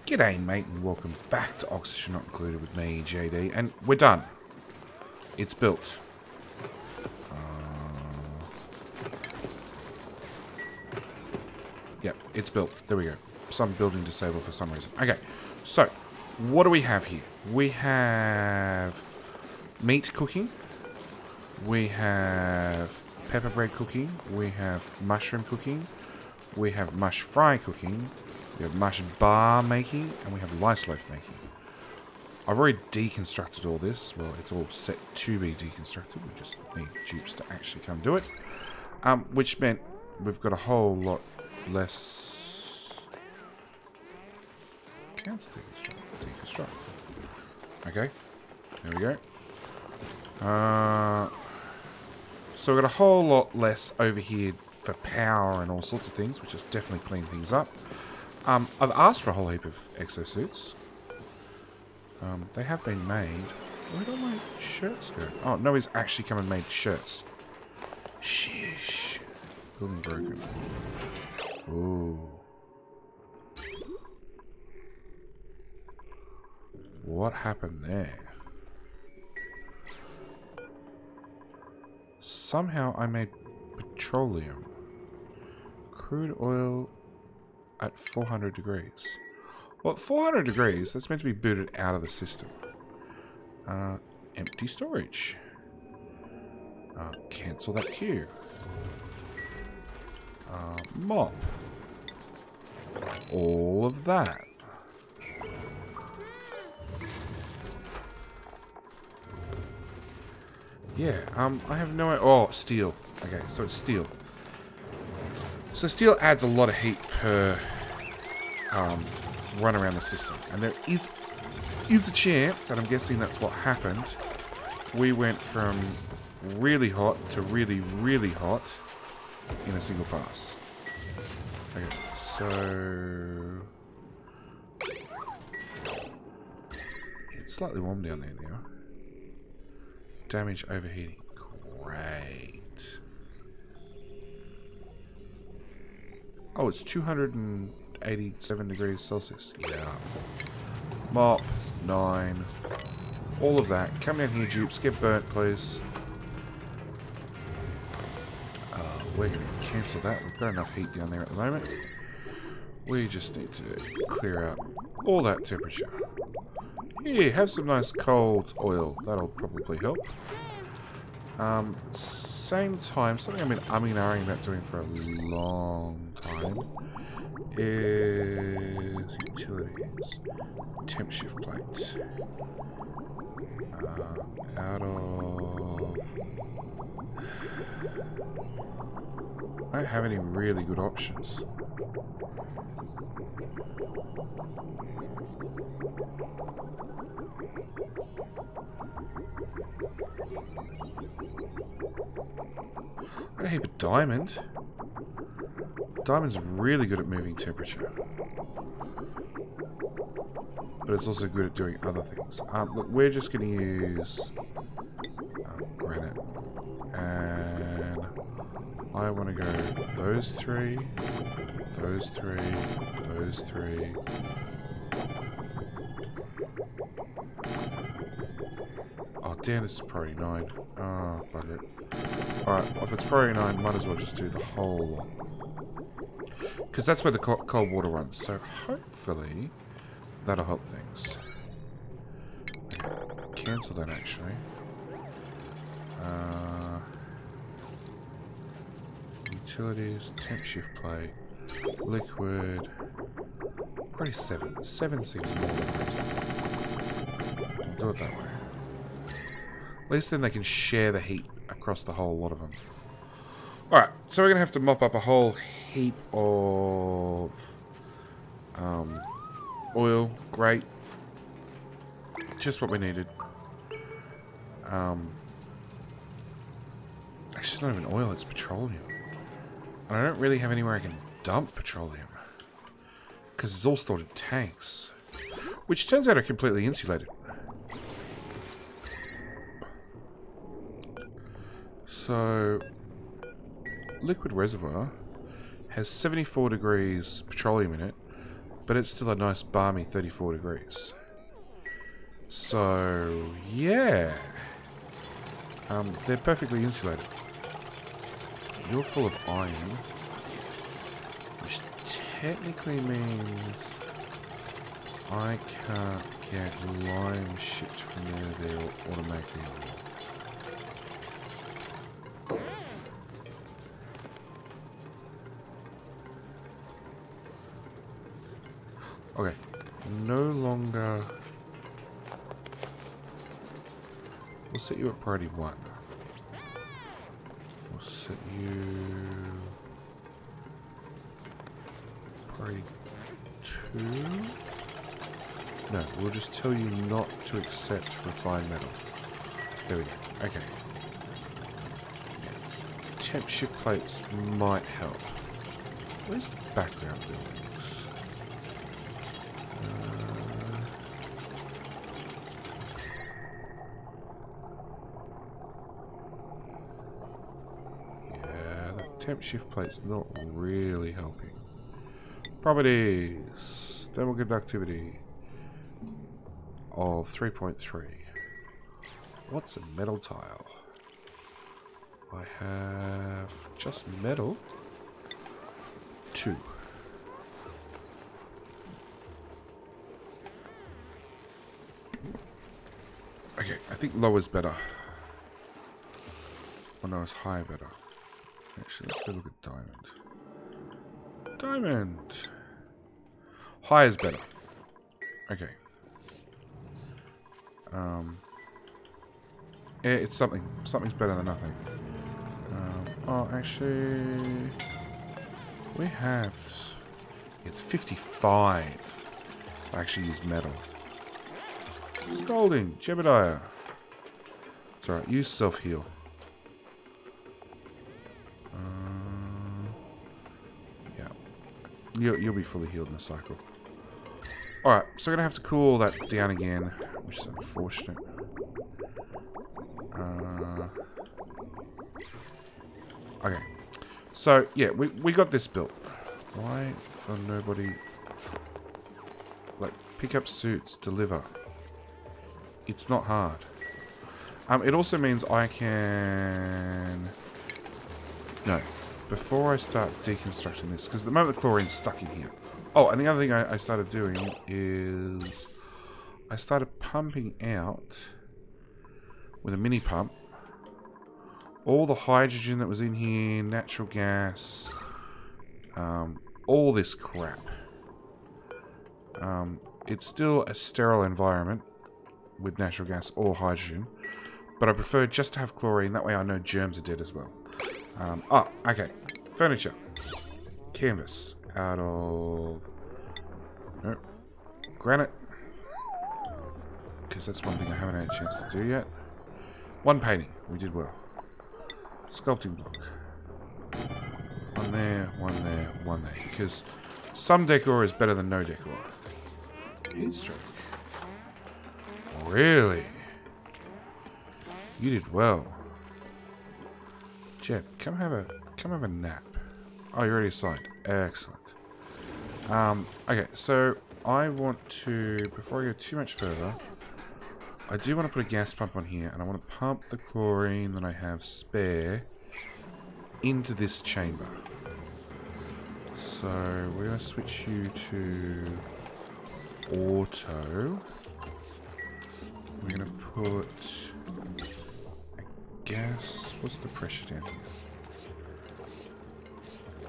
G'day mate and welcome back to Oxygen Not Included with me, JD, and we're done. It's built. Yep, it's built. There we go. Some building disabled for some reason. Okay, so what do we have here? We have meat cooking. We have pepper bread cooking. We have mushroom cooking. We have mush fry cooking. We have mush bar making. And we have lice loaf making. I've already deconstructed all this. Well, it's all set to be deconstructed. We just need dupes to actually come do it. Which meant we've got a whole lot less... Cancel deconstruct. Okay. There we go. So we've got a whole lot less over here for power and all sorts of things, which has definitely cleaned things up. I've asked for a whole heap of exosuits. They have been made. Where did all my shirts go? Oh, no, he's actually come and made shirts. Sheesh. Building broken. Ooh. What happened there? Somehow I made petroleum. Crude oil at 400 degrees. Well, at 400 degrees, that's meant to be booted out of the system. Empty storage. Cancel that queue. Mop. All of that. Yeah, I have no idea. Oh, steel. Okay, so it's steel. So steel adds a lot of heat per run around the system. And there is a chance, and I'm guessing that's what happened, we went from really hot to really, really hot in a single pass. Okay, so... It's slightly warm down there now. Damage overheating. Great. Oh, it's 287 degrees Celsius. Yeah. Mop. 9. All of that. Come down here, dupes. Get burnt, please. We're going to cancel that. We've got enough heat down there at the moment. We just need to clear out all that temperature. Here, have some nice cold oil. That'll probably help. Same time, something I've been umming and ahhing about doing for a long time is utilities. Temp shift plate. Out of... I don't have any really good options. I heap of diamond. Diamond's really good at moving temperature. But it's also good at doing other things. Look, we're just going to use granite. And I want to go those three, those three, those three. Oh damn, this is priority 9. Oh, bugger it. Alright, well, if it's priority 9, might as well just do the whole lot. Because that's where the cold water runs. So hopefully that'll help things. Okay, cancel that actually. Utilities, temp shift plate, liquid. Probably 7. 7 seems more than reasonable. We'll do it that way. At least then they can share the heat across the whole lot of them. Alright, so we're going to have to mop up a whole heap of oil. Great. Just what we needed. Actually, it's not even oil, it's petroleum. And I don't really have anywhere I can dump petroleum. Because it's all stored in tanks. Which turns out are completely insulated. So, liquid reservoir has 74 degrees petroleum in it, but it's still a nice balmy 34 degrees. So, yeah. They're perfectly insulated. You're full of iron, which technically means I can't get lime shipped from there automatically. Okay, no longer. We'll set you at priority 1. We'll set you priority 2. No, we'll just tell you not to accept refined metal. There we go. Okay. Temp shift plates might help. Where's the background buildings? Temp shift plate's not really helping. Properties. Thermal conductivity of 3.3. What's a metal tile? I have just metal. 2. Okay, I think lower's better. Oh no, it's higher better. Actually, let's go look at diamond. Diamond! High is better. Okay. Yeah, it's something. Something's better than nothing. Oh, actually... We have... It's 55. I actually use metal. Scolding! Jebediah! It's alright, use self-heal. You'll be fully healed in a cycle. Alright, so we're going to have to cool that down again, which is unfortunate. Okay. So, yeah, we got this built. Why for nobody... Like, pick up suits, deliver. It's not hard. It also means I can... No. Before I start deconstructing this, because at the moment the chlorine's stuck in here. Oh, and the other thing I started doing is I started pumping out with a mini pump all the hydrogen that was in here, natural gas, all this crap. It's still a sterile environment with natural gas or hydrogen, but I prefer just to have chlorine, that way I know germs are dead as well. Okay. Furniture. Canvas. Out of... Nope. Granite. Because that's one thing I haven't had a chance to do yet. 1 painting. We did well. Sculpting block. 1 there, 1 there, 1 there. Because some decor is better than no decor. Heat stroke. Really? You did well. Jeb, come have a nap. Oh, you're already assigned. Excellent. Okay, so I want to, before I go too much further, I do want to put a gas pump on here, and I want to pump the chlorine that I have spare into this chamber. So we're going to switch you to auto. We're going to put a gas. What's the pressure down here?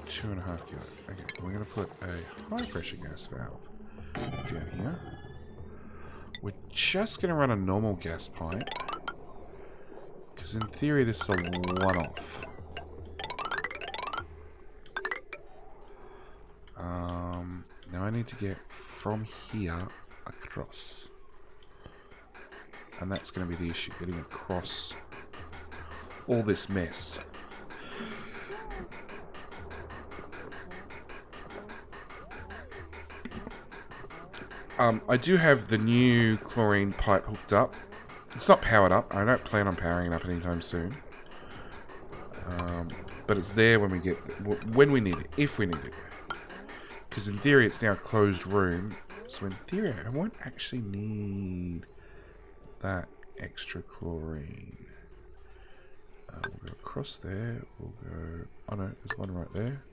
2.5 kilo. Okay, we're going to put a high pressure gas valve down here. We're just going to run a normal gas pipe, because in theory this is a one-off. Now I need to get from here across, and that's going to be the issue, getting across all this mess. I do have the new chlorine pipe hooked up. It's not powered up. I don't plan on powering it up anytime soon. But it's there when we need it, if we need it. Because in theory it's now a closed room. So in theory I won't actually need that extra chlorine. We'll go across there. We'll go... Oh no, there's one right there.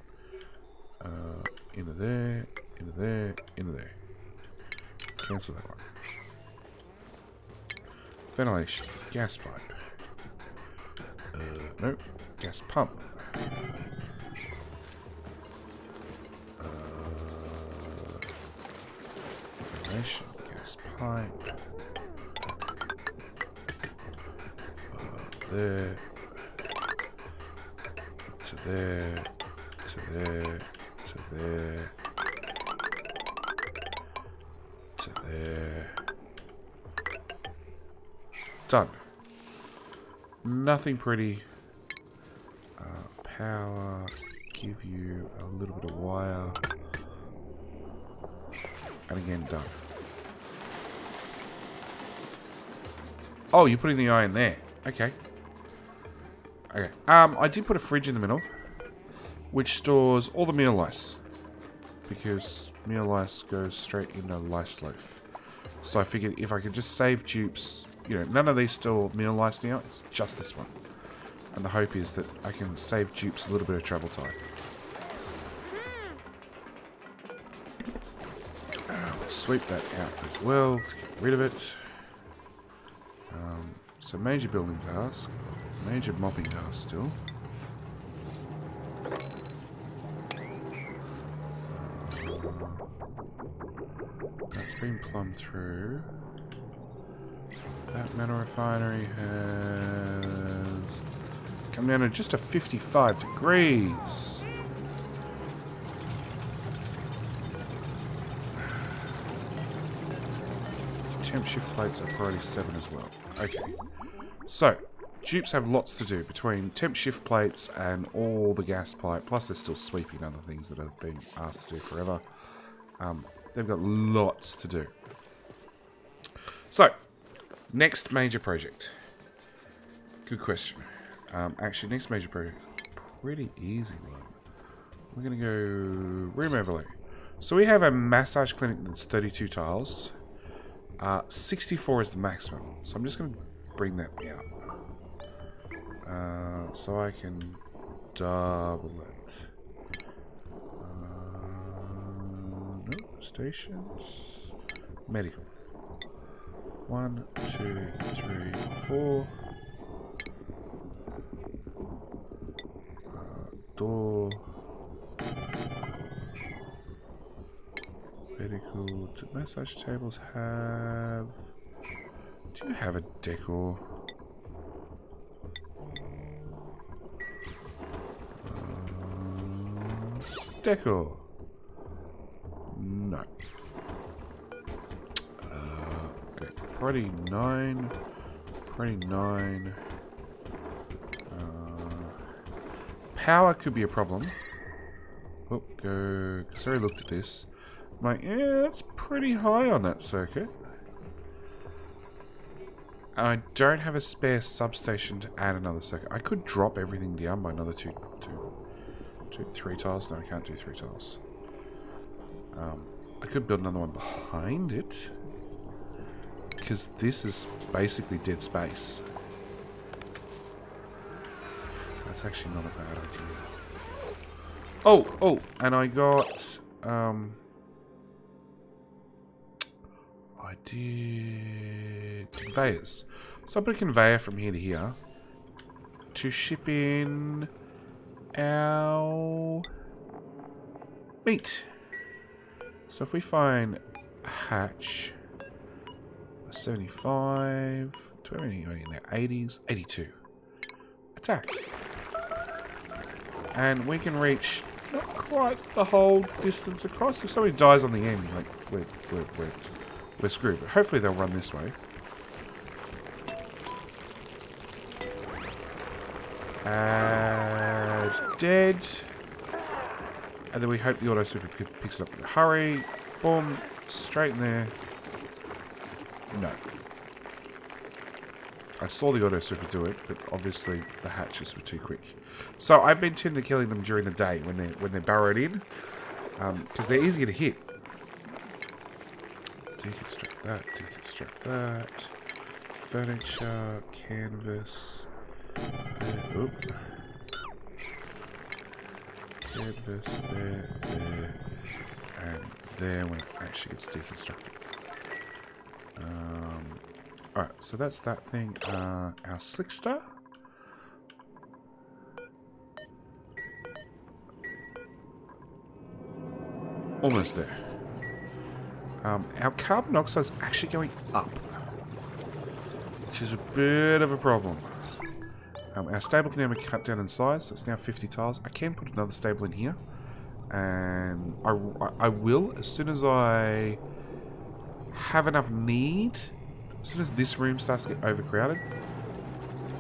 Into there, into there, into there. Cancel that one. Ventilation. Gas pipe. Nope. Gas pump. Ventilation. Gas pipe. There. To there. To there. To there. To there. Done. Nothing pretty. Power. Give you a little bit of wire. And again, done. Oh, you're putting the iron there. Okay. Okay. I did put a fridge in the middle, which stores all the meal lice, because meal lice goes straight into lice loaf. So I figured if I could just save dupes, you know, none of these store meal lice now. It's just this one, and the hope is that I can save dupes a little bit of travel time. We'll sweep that out as well to get rid of it. So major building task, major mopping task still. That's been plumbed through. That metal refinery has come down to just a 55 degrees. Temp shift plates are priority 7 as well. Okay. So, dupes have lots to do between temp shift plates and all the gas pipe, plus they're still sweeping other things that have been asked to do forever. They've got lots to do. So, next major project. Good question. Actually, next major project, pretty easy one. We're going to go room overlay. So we have a massage clinic that's 32 tiles. 64 is the maximum. So I'm just going to bring that out. So I can double it. Nope. Stations. Medical. 1, 2, 3, 4. Door. Medical. Do massage tables have... Do you have a decor? Decor. No. Okay. Priority 9. Priority 9. Power could be a problem. Oh, go. Because I already looked at this. I'm like, yeah, that's pretty high on that circuit. I don't have a spare substation to add another circuit. I could drop everything down by another 3 tiles. No, I can't do 3 tiles. I could build another one behind it, because this is basically dead space. That's actually not a bad idea. Oh, and I got... I did conveyors. So I put a conveyor from here to here to ship in our meat. So if we find a hatch, 75, do we have any in there? 80s, 82. Attack. And we can reach not quite the whole distance across. If somebody dies on the end, like we're screwed. But hopefully they'll run this way. And dead. And then we hope the auto super picks it up in a hurry. Boom. Straight in there. No. I saw the auto super do it, but obviously the hatches were too quick. So I've been tending to killing them during the day when they're burrowed in. because they're easier to hit. Deconstruct that, deconstruct that. Furniture, canvas. Oop. Canvas, there, and there when it actually gets deconstructed. Alright, so that's that thing. Our slickster. Almost there. Our carbon dioxide is actually going up, which is a bit of a problem. Our stable can now be cut down in size, so it's now 50 tiles. I can put another stable in here, and I will as soon as I have enough need. As soon as this room starts to get overcrowded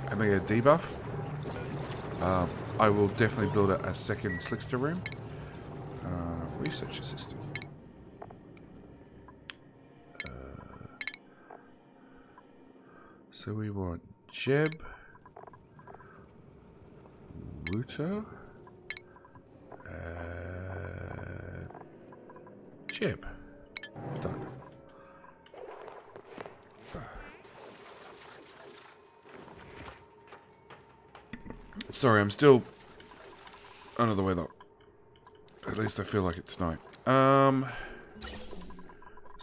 and they get a debuff, I will definitely build a second slickster room. Research assistant. So we want Jeb, Router, Jeb. Done. Sorry, I'm still under the weather. At least I feel like it tonight. That's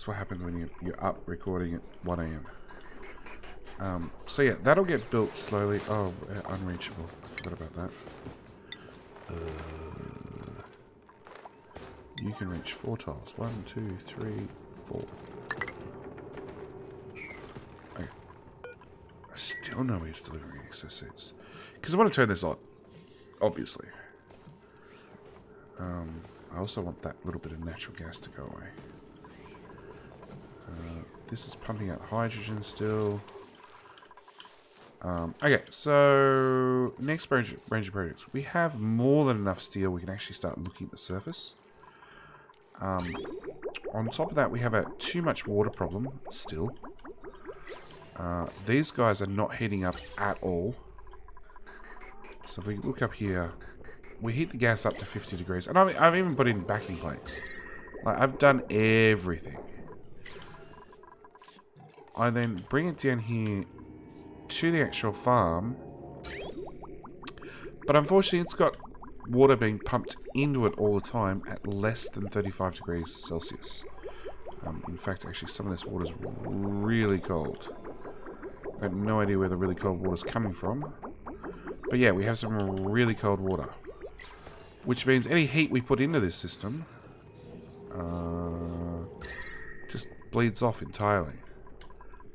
what happens when you're up recording at 1 AM. So yeah, that'll get built slowly. Oh, unreachable. I forgot about that. You can reach 4 tiles. 1, 2, 3, 4. Okay. I still know he's delivering excess seats. Because I want to turn this on. Obviously. I also want that little bit of natural gas to go away. This is pumping out hydrogen still. Okay, so next range of projects. We have more than enough steel. We can actually start looking at the surface. On top of that, we have a too much water problem still. These guys are not heating up at all. So if we look up here, we heat the gas up to 50 degrees. And I've even put in backing plates. Like, I've done everything. I then bring it down here to the actual farm. But unfortunately, it's got water being pumped into it all the time at less than 35 degrees Celsius. In fact, actually, some of this water is really cold. I have no idea where the really cold water is coming from. But yeah, we have some really cold water. Which means any heat we put into this system just bleeds off entirely.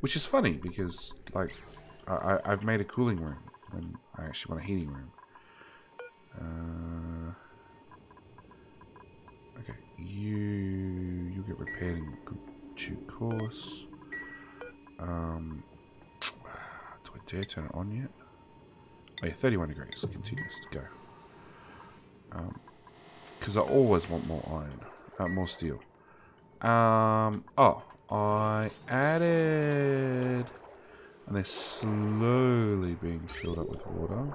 Which is funny because, like, I've made a cooling room and I actually want a heating room. Okay, you get repaired in due course. Do I dare turn it on yet? Oh yeah, 31 degrees. Continues to go. Because I always want more iron. More steel. Oh, I added... And they're slowly being filled up with water.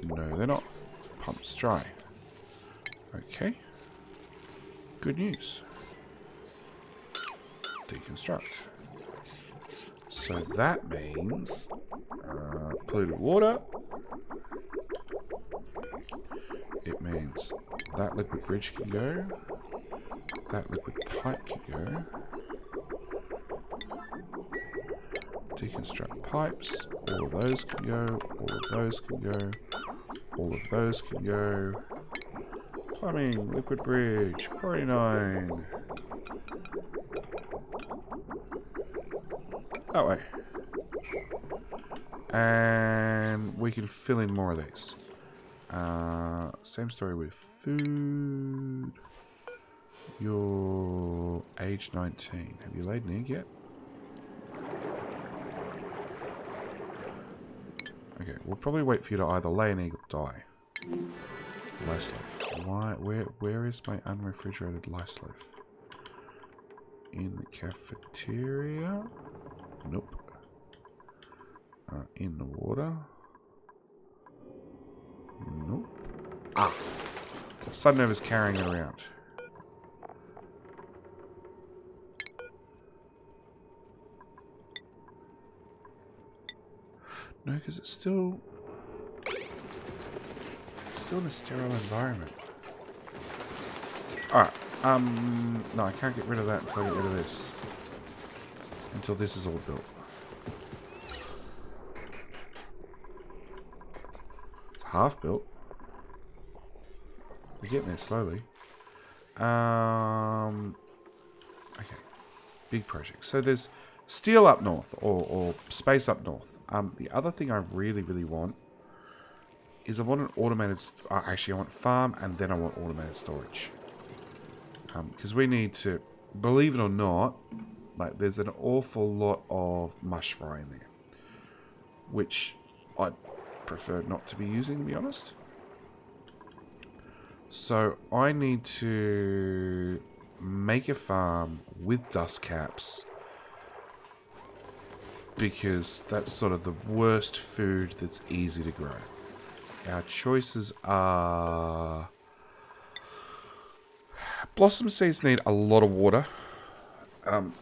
No, they're not. Pump's dry. Okay. Good news. Deconstruct. So that means polluted water. It means that liquid bridge can go. That liquid pipe can go. Deconstruct pipes. All of those can go. All of those can go. All of those can go. Plumbing, liquid bridge, 49. That way. And we can fill in more of these. Same story with food. You're age 19. Have you laid an egg yet? Okay, we'll probably wait for you to either lay an egg or die. Lice loaf. Why? Where is my unrefrigerated lice loaf? In the cafeteria? Nope. In the water? Nope. Ah! Sudden Nova's carrying it around. No, because it's still in a sterile environment. Alright. No, I can't get rid of that until I get rid of this. Until this is all built. It's half built. We're getting there slowly. Okay. Big project. So there's steel up north, or space up north. The other thing I really, really want is I want an automated... actually, I want farm, and then I want automated storage. Because we need to... Believe it or not, like, there's an awful lot of mush fry in there. Which I'd prefer not to be using, to be honest. So I need to make a farm with dust caps, because that's sort of the worst food that's easy to grow. Our choices are... Blossom seeds need a lot of water. And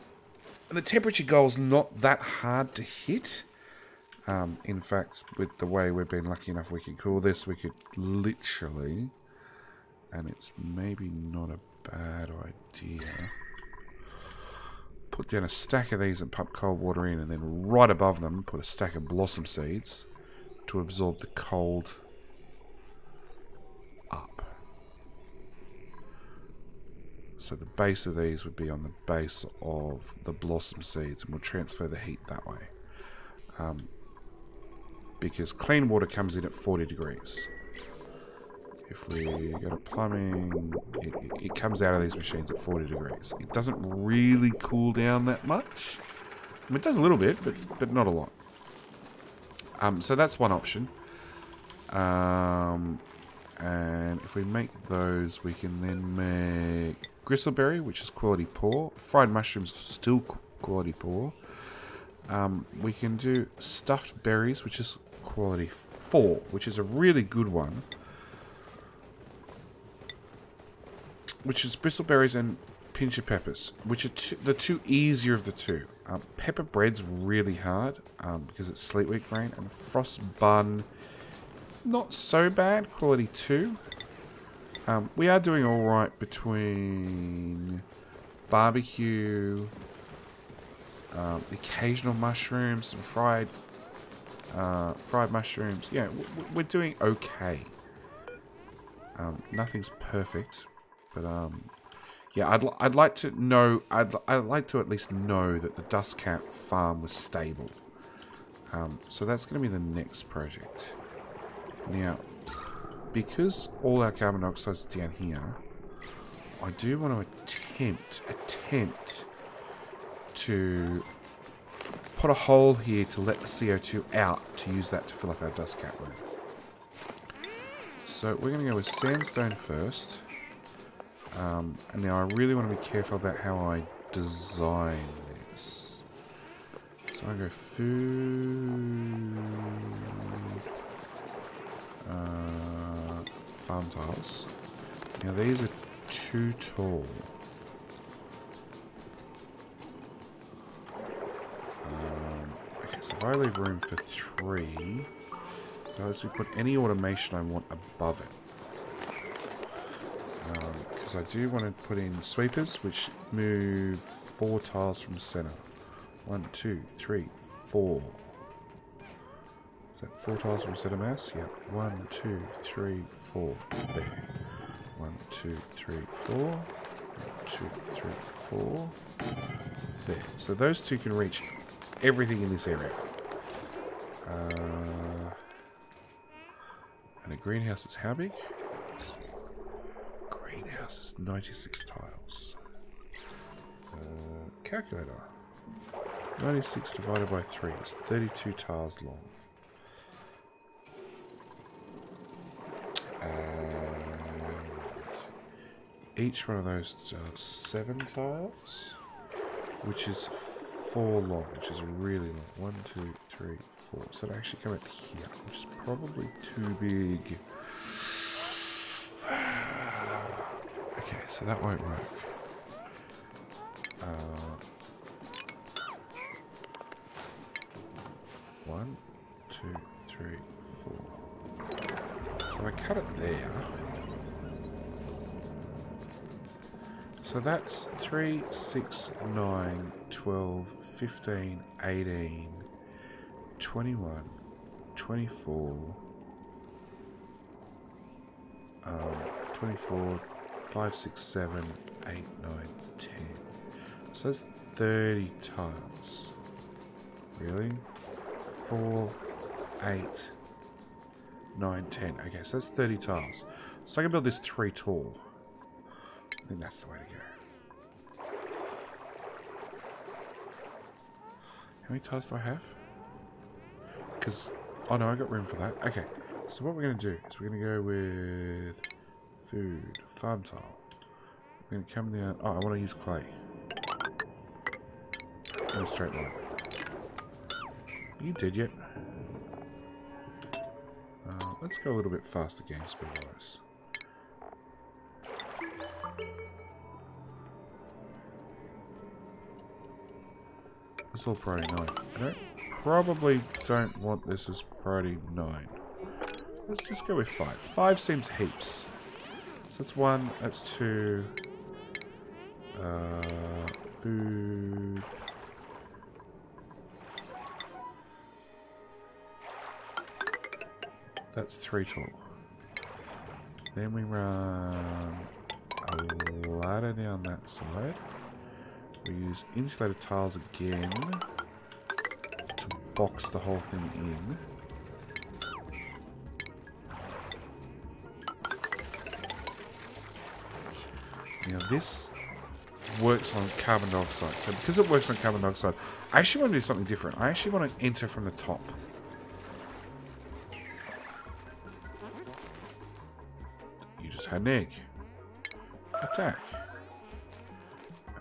the temperature goal is not that hard to hit. In fact, with the way we've been lucky enough we can cool this, we could literally... And it's maybe not a bad idea. Put down a stack of these and pump cold water in, and then right above them put a stack of blossom seeds to absorb the cold up. So the base of these would be on the base of the blossom seeds, and we'll transfer the heat that way. Because clean water comes in at 40 degrees. If we go to plumbing, it comes out of these machines at 40 degrees. It doesn't really cool down that much. I mean, it does a little bit, but not a lot. So that's one option. And if we make those, we can then make gristleberry, which is quality poor. Fried mushrooms, still quality poor. We can do stuffed berries, which is quality 4, which is a really good one. Which is bristleberries and pincha peppers, which are the two easier of the two. Pepper bread's really hard because it's sweet wheat grain, and frost bun, not so bad, quality 2. We are doing all right between barbecue, occasional mushrooms, some fried mushrooms. Yeah, we're doing okay. Nothing's perfect. But yeah, I'd like to know. I'd like to at least know that the dust cap farm was stable. So that's going to be the next project. Now, because all our carbon dioxide's down here, I do want to attempt to put a hole here to let the CO2 out to use that to fill up our dust cap room. So we're going to go with sandstone first. And now I really want to be careful about how I design this. So I go food, farm tiles. Now these are too tall. Okay, so if I leave room for 3, so let's put any automation I want above it. Because I do want to put in sweepers, which move 4 tiles from center. 1, 2, 3, 4. Is that 4 tiles from center mass? Yep. 1, 2, 3, 4. There. 1, 2, 3, 4. 1, 2, 3, 4. There. So those two can reach everything in this area. And a greenhouse is how big? Greenhouse is 96 tiles. Calculator. 96 divided by 3 is 32 tiles long. And each one of those 7 tiles, which is 4 long, which is really long. 1, 2, 3, 4. So it actually come out here, which is probably too big. So that won't work. 1, 2, 3, 4. So I cut it there. So that's 3, 6, 9, 12, 15, 18, 21, 24, 24, 5, 6, 7, 8, 9, 10. So that's 30 tiles. Really? 4, 8, 9, 10. Okay, so that's 30 tiles. So I can build this 3 tall. I think that's the way to go. How many tiles do I have? Because, oh no, I got room for that. Okay, so what we're going to do is we're going to go with food, farm tile. We're going to come down. Oh, I want to use clay. In a straight line. Are you dead yet? Let's go a little bit faster game speed wise. It's all priority 9. I probably don't want this as priority 9. Let's just go with 5. 5 seems heaps. So that's 1, that's 2. Food. That's 3 tall. Then we run a ladder down that side. We use insulated tiles again to box the whole thing in. Now this works on carbon dioxide. So because it works on carbon dioxide, I actually want to do something different. I actually want to enter from the top. You just had an egg. Attack.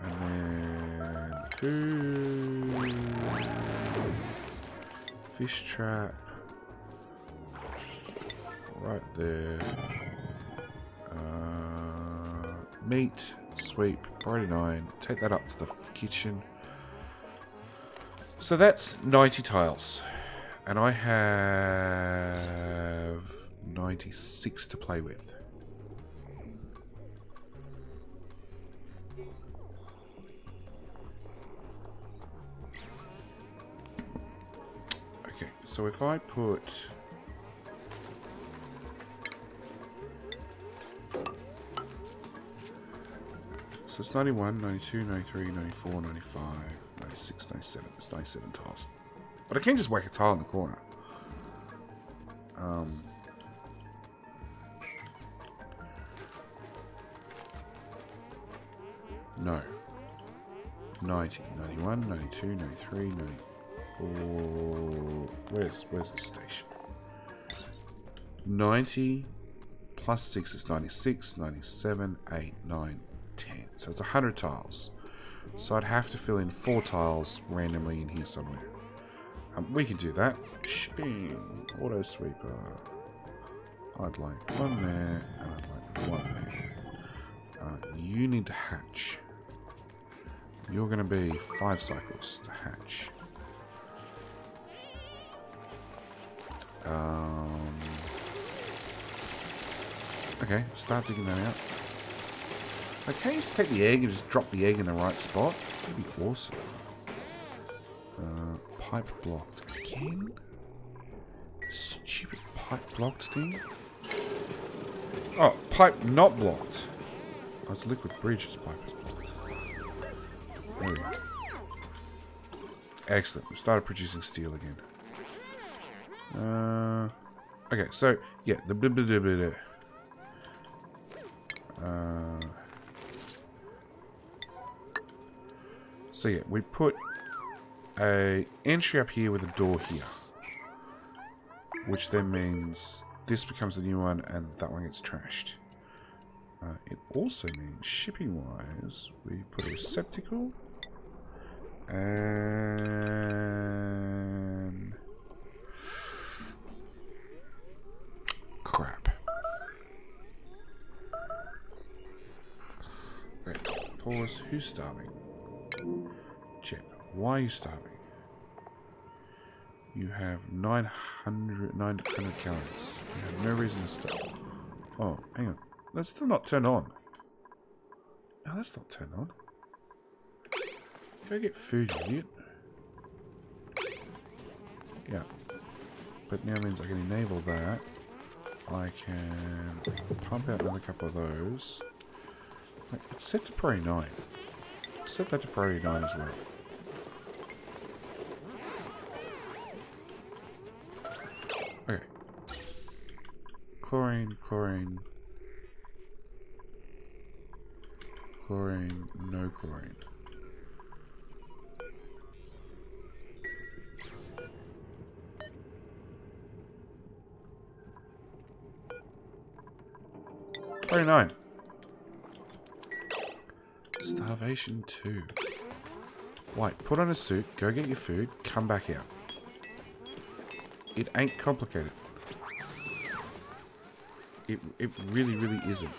And then food. Fish trap. Right there. Meat. Sweep. Priority 9. Take that up to the kitchen. So that's 90 tiles. And I have 96 to play with. Okay, so if I put... So it's 91, 92, 93, 94, 95, 96, 97. It's 97 tiles. But I can just whack a tile in the corner. No. 90, 91, 92, 93, 94. Where's the station? 90 plus 6 is 96, 97, 8, 9, 10. So it's 100 tiles. So I'd have to fill in 4 tiles randomly in here somewhere. We can do that. Shipping. Auto sweeper. I'd like 1 there, and I'd like 1 there. You need to hatch. You're going to be 5 cycles to hatch. Okay, start digging that out. Like, can't you just take the egg and just drop the egg in the right spot? That'd be awesome. Pipe blocked again? Stupid pipe blocked thing. Oh, pipe not blocked. Oh, it's liquid bridge's pipe is blocked. There we go. Excellent. We started producing steel again. Okay, so yeah, the so yeah, we put a entry up here with a door here, which then means this becomes a new one and that one gets trashed. It also means shipping wise we put a receptacle and crap. Who's starving? Chip, why are you starving? You have 900 calories. You have no reason to stop. Oh, hang on. That's still not turned on. No, that's not turned on. Go get food, you idiot. Yeah. But now means I can enable that. I can pump out another couple of those. Wait, it's set to priority 9. Set that to priority 9 as well. Okay. Chlorine, chlorine. Chlorine, no chlorine. Priority 9. Starvation 2. White, put on a suit, go get your food, come back out. It ain't complicated. It really, really isn't.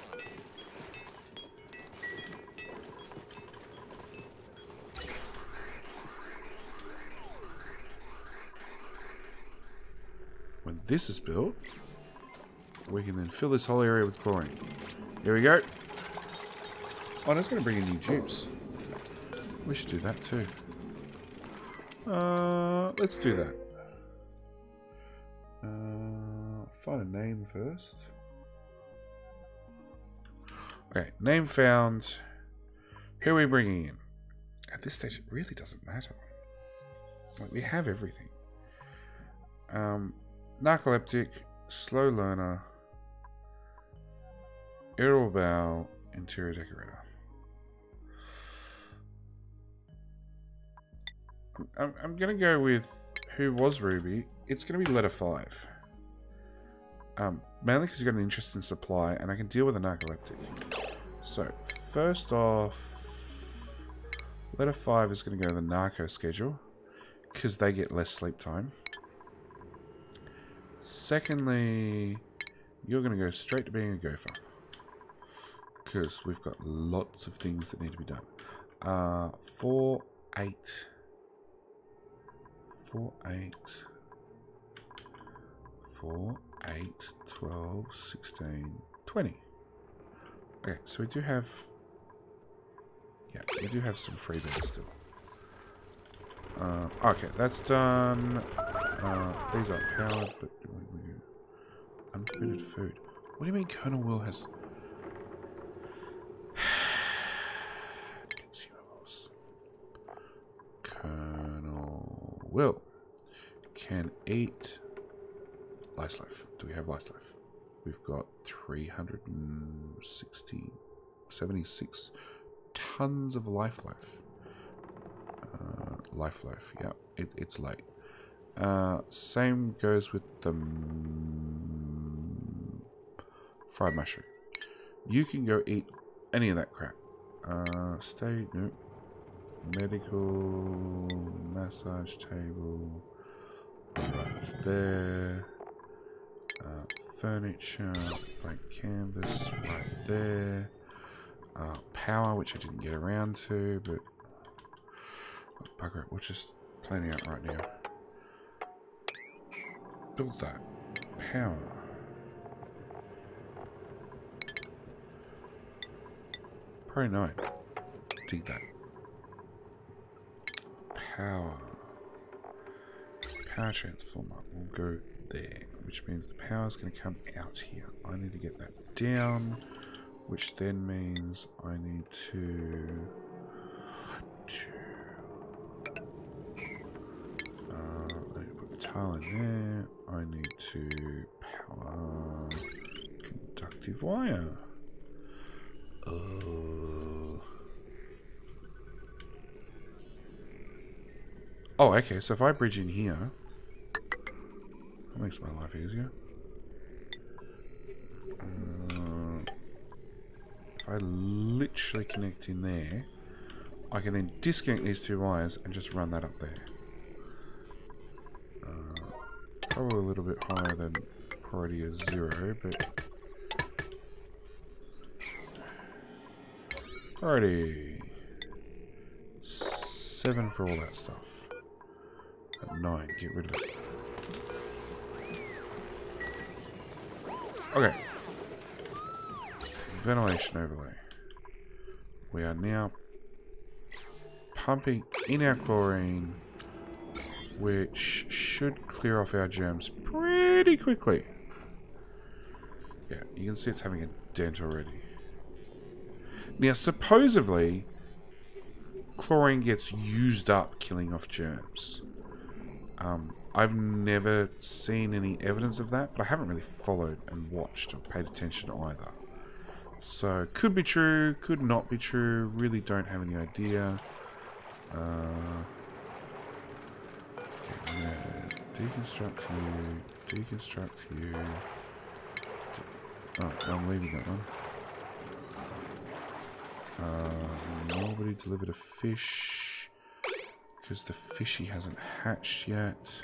When this is built, we can then fill this whole area with chlorine. Here we go. Oh, that's going to bring in new tubes. We should do that too. Let's do that. Find a name first. Okay, name found. Who are we bringing in? At this stage, it really doesn't matter. Like, we have everything. Narcoleptic, slow learner, irritable bowel, interior decorator. I'm gonna go with who was Ruby. It's gonna be letter 5. Mainly because you've got an interest in supply, and I can deal with a narcoleptic. So first off, letter 5 is gonna go to the narco schedule because they get less sleep time. Secondly, you're gonna go straight to being a gopher because we've got lots of things that need to be done. 4, 8. 4, 8, 4, 8, 12, 16, 20. Okay, so we do have... Yeah, we do have some free beds still. Okay, that's done. These are powered, but... Unpermitted food. What do you mean Colonel Will has... Consumables. Colonel Will can eat lice life. Do we have lice life? We've got 76 tons of life. Life, yeah, it's late. Same goes with the fried mushroom. You can go eat any of that crap. Stay, nope. Medical, massage table, right there. Furniture, blank canvas, right there. Power, which I didn't get around to, but oh, bugger it, we're just planning out right now. Build that. Power. Probably 9. Dig that. Power. Power transformer will go there, which means the power is going to come out here. I need to get that down, which then means I need to put the tile in there. I need to power conductive wire. Oh, okay, so if I bridge in here, that makes my life easier. If I literally connect in there, I can then disconnect these 2 wires and just run that up there. Probably a little bit higher than priority of 0, but... Priority. 7 for all that stuff. At 9, get rid of it. Okay. Ventilation overlay. We are now pumping in our chlorine, which should clear off our germs pretty quickly. Yeah, you can see it's having a dent already. Now, supposedly, chlorine gets used up killing off germs. I've never seen any evidence of that, but I haven't really followed and watched or paid attention either. So, could be true, could not be true, really don't have any idea. Okay, I'm gonna deconstruct you. Oh, I'm leaving that one. Nobody delivered a fish because the fishy hasn't hatched yet.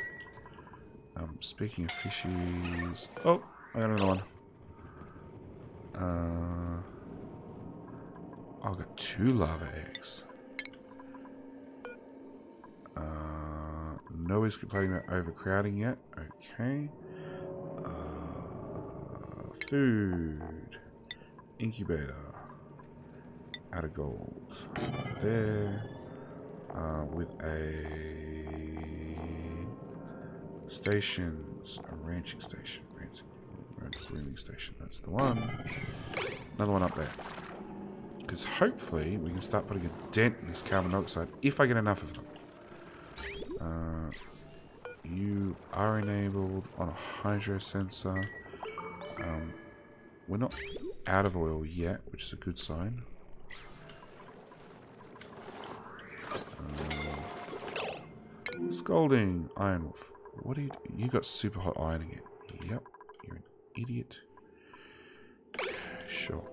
Speaking of fishies, oh, I got another one. I've got 2 lava eggs. Nobody's complaining about overcrowding yet. Okay. Food. Incubator. Out of gold. There. With a stations. A ranching station. Grooming station. That's the one. Another one up there. Because hopefully we can start putting a dent in this carbon dioxide if I get enough of them. You are enabled on a hydro sensor. We're not out of oil yet, which is a good sign. Scalding Iron Wolf. What do you got? Super hot ironing it. Yep, you're an idiot. Sure.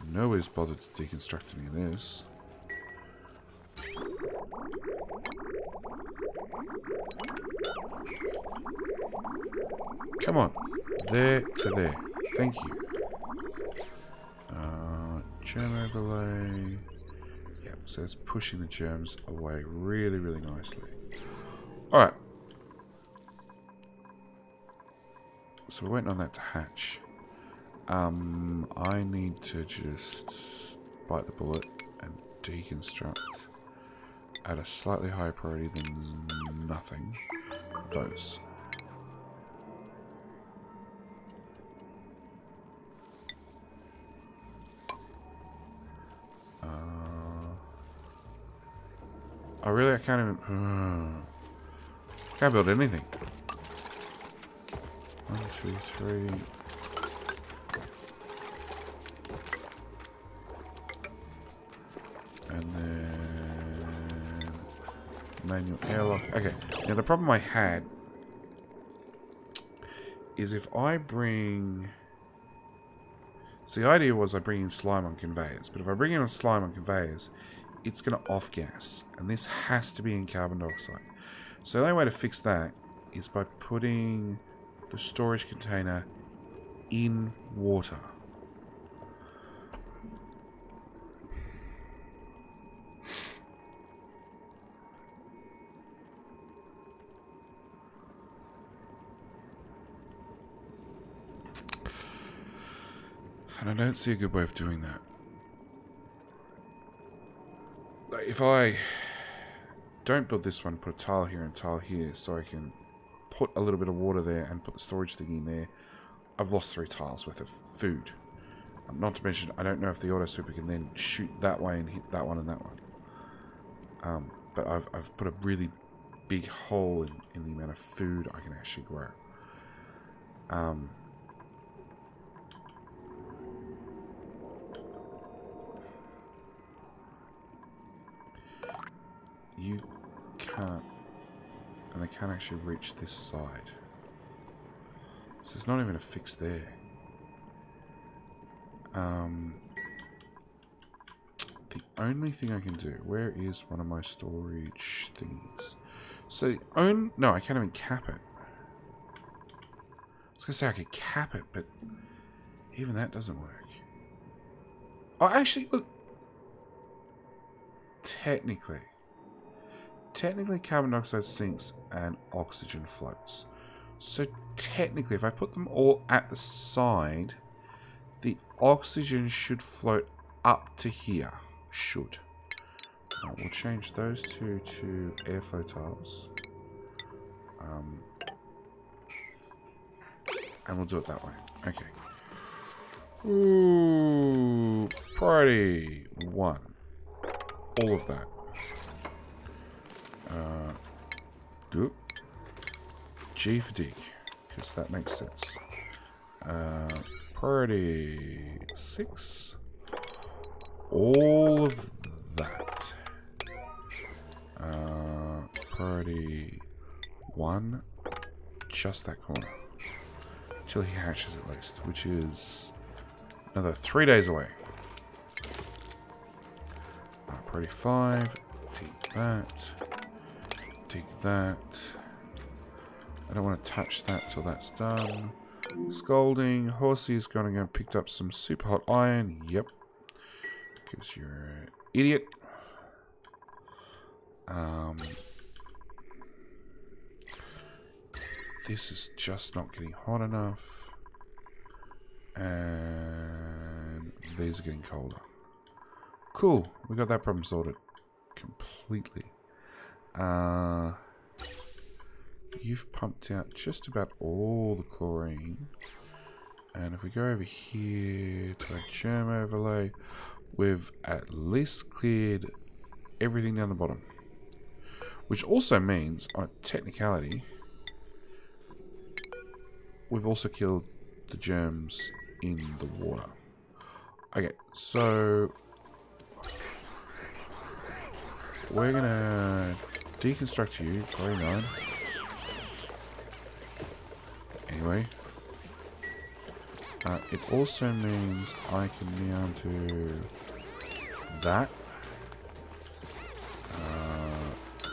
Nobody's bothered to deconstruct any of this. Come on. There to there. Thank you. Germ overlay. Yep, so it's pushing the germs away really, really nicely. Alright. So we're waiting on that to hatch. I need to just bite the bullet and deconstruct at a slightly higher priority than nothing. Those. Oh really? I can't even... can't build anything. 1, 2, 3... And then... manual airlock. Okay, now the problem I had is if I bring... So the idea was I bring in slime on conveyors, but if I bring in a slime on conveyors, it's going to off-gas, and this has to be in carbon dioxide. So the only way to fix that is by putting the storage container in water. And I don't see a good way of doing that. Like if I don't build this one, put a tile here and a tile here, so I can put a little bit of water there and put the storage thing in there, I've lost 3 tiles worth of food. Not to mention, I don't know if the auto super can then shoot that way and hit that one and that one. But I've put a really big hole in the amount of food I can actually grow. You can't, and they can't actually reach this side. So there's not even a fix there. The only thing I can do, where is one of my storage things? So, no, I can't even cap it. I was going to say I could cap it, but even that doesn't work. Oh, actually, look. technically, carbon dioxide sinks and oxygen floats. So technically, if I put them all at the side, the oxygen should float up to here. Should. We'll change those two to airflow tiles. And we'll do it that way. Okay. Ooh, priority 1. All of that. Do G for dig, because that makes sense. Priority 6. All of that. Priority 1. Just that corner. Till he hatches at least, which is another 3 days away. Priority 5. Dig that. Dig that. I don't want to touch that till that's done. Scolding. Horsey's gonna go and picked up some super hot iron. Yep. Because you're an idiot. This is just not getting hot enough. And these are getting colder. Cool. We got that problem sorted. Completely. You've pumped out just about all the chlorine. And if we go over here to our germ overlay, we've at least cleared everything down the bottom. Which also means, on a technicality, we've also killed the germs in the water. Okay, so we're gonna deconstruct you, 29. Anyway, it also means I can now do that.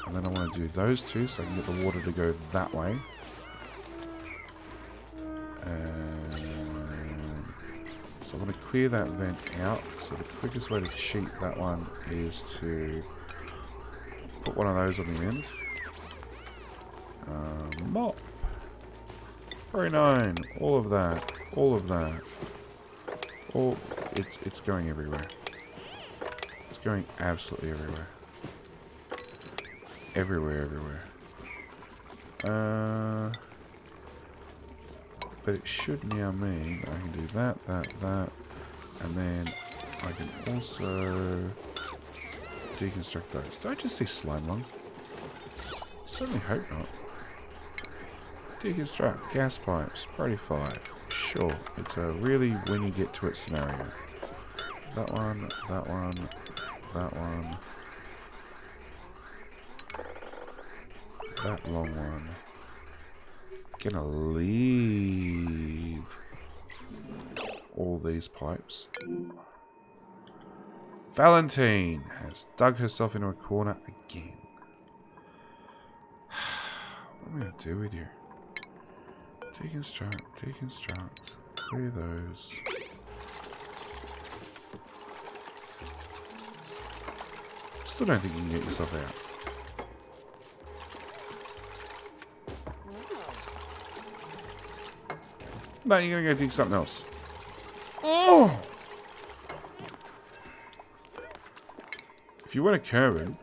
And then I want to do those two so I can get the water to go that way. And so I'm going to clear that vent out. So the quickest way to cheat that one is to put one of those on the end. Mop. Very nice. All of that. All of that. All it's going everywhere. It's going absolutely everywhere. Everywhere. But it should now mean I can do that, and then I can also deconstruct those. Did I just see slime lung? Certainly hope not. Deconstruct gas pipes, priority 5. Sure, it's a really when you get to it scenario. That one, that one, that one. That long one. Gonna leave all these pipes. Valentine has dug herself into a corner again. What am I gonna do with you? Deconstruct, clear those. Still don't think you can get yourself out. No, you're gonna go dig something else. Oh! If you weren't a Kerwin,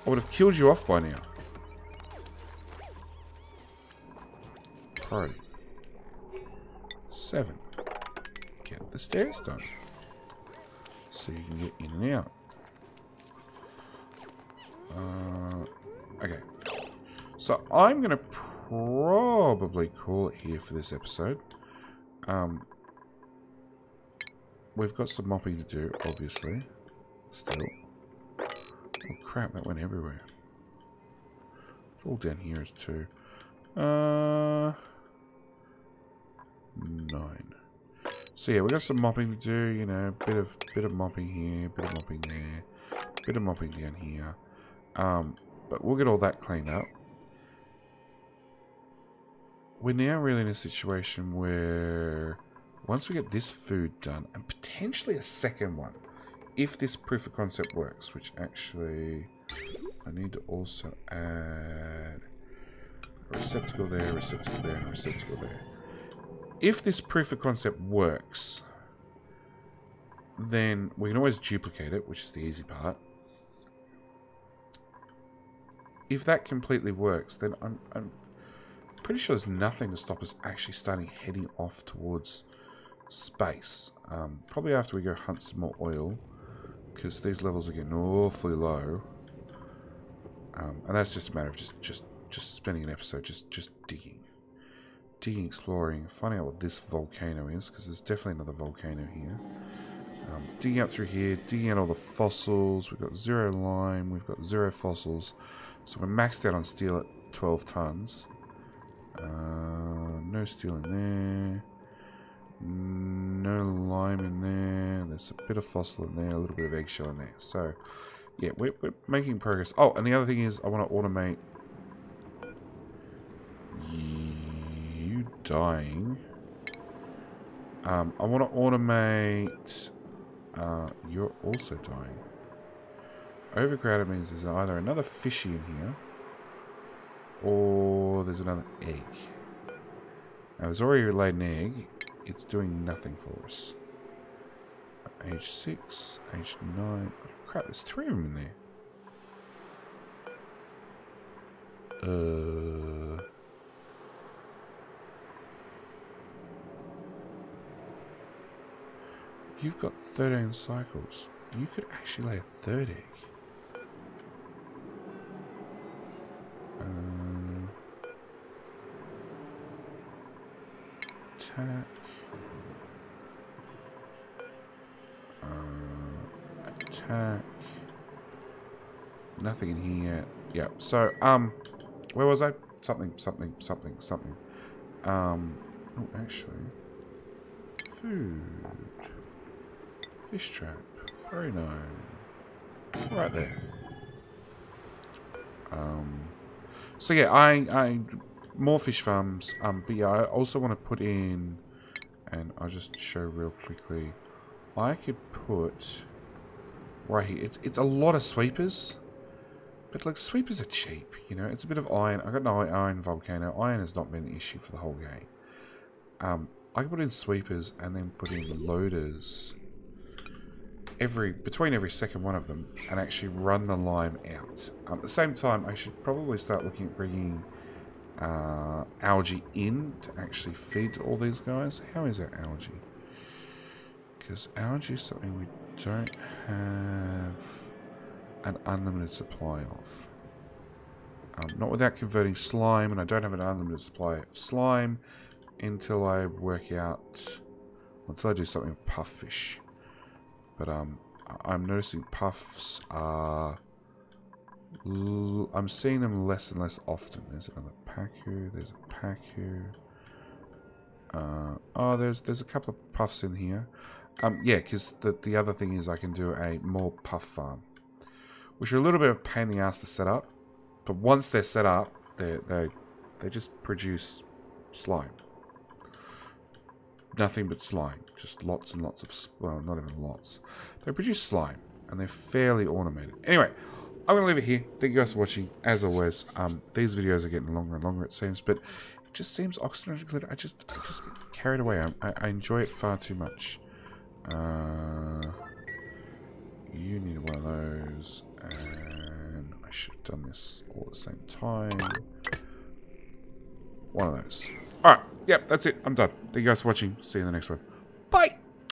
I would have killed you off by now. Priority 7. Get the stairs done. So you can get in and out. Okay. So I'm gonna probably call it here for this episode. We've got some mopping to do, obviously. Still. Oh crap, that went everywhere. It's all down here as 2. 9. So yeah, we've got some mopping to do, you know, bit of mopping here, bit of mopping there, bit of mopping down here. But we'll get all that cleaned up. We're now really in a situation where once we get this food done, and potentially a second one, if this proof of concept works, which actually I need to also add a receptacle there, and a receptacle there. If this proof of concept works, then we can always duplicate it, which is the easy part. If that completely works, then I'm pretty sure there's nothing to stop us actually starting heading off towards space. Probably after we go hunt some more oil, because these levels are getting awfully low. And that's just a matter of just spending an episode just digging, exploring, finding out what this volcano is, because there's definitely another volcano here. Digging up through here, digging out all the fossils. We've got 0 lime, we've got 0 fossils, so we're maxed out on steel at 12 tons. No steel in there. No lime in there. There's a bit of fossil in there, a little bit of eggshell in there. So, yeah, we're making progress. Oh, and the other thing is I want to automate you dying. I want to automate you're also dying. Overcrowded means there's either another fishy in here or there's another egg. Now, there's already laid an egg. It's doing nothing for us. Age 6, age 9. Oh, crap, there's 3 of them in there. You've got 13 cycles. You could actually lay a 3rd egg. Attack. Attack. Nothing in here yet. Yeah. So, where was I? Something. Oh, actually, food. Fish trap. Very nice. Right there. So yeah, I more fish farms. But yeah, I also want to put in, and I'll just show real quickly. I could put right here. It's a lot of sweepers, but like sweepers are cheap. You know, it's a bit of iron. I got no iron volcano. Iron has not been an issue for the whole game. I can put in sweepers and then put in loaders between every second one of them, and actually run the lime out. At the same time, I should probably start looking at bringing algae in to actually feed all these guys. How is our algae? Because algae is something we don't have an unlimited supply of. Not without converting slime, and I don't have an unlimited supply of slime until I work out, until I do something with puffish. But I'm noticing puffs are, I'm seeing them less and less often. There's another pacu, there's a pacu. Oh, there's a couple of puffs in here. Yeah, because the other thing is I can do a more puff farm, which are a little bit of a pain in the ass to set up. But once they're set up, they just produce slime. Nothing but slime. Just lots and lots of, well, not even lots. They produce slime, and they're fairly ornamented. Anyway, I'm going to leave it here. Thank you guys for watching. As always, these videos are getting longer and longer, it seems, but it just seems oxygen glitter. I just get carried away. I enjoy it far too much. You need one of those, and I should have done this all at the same time. One of those. Alright, yep, that's it. I'm done. Thank you guys for watching. See you in the next one.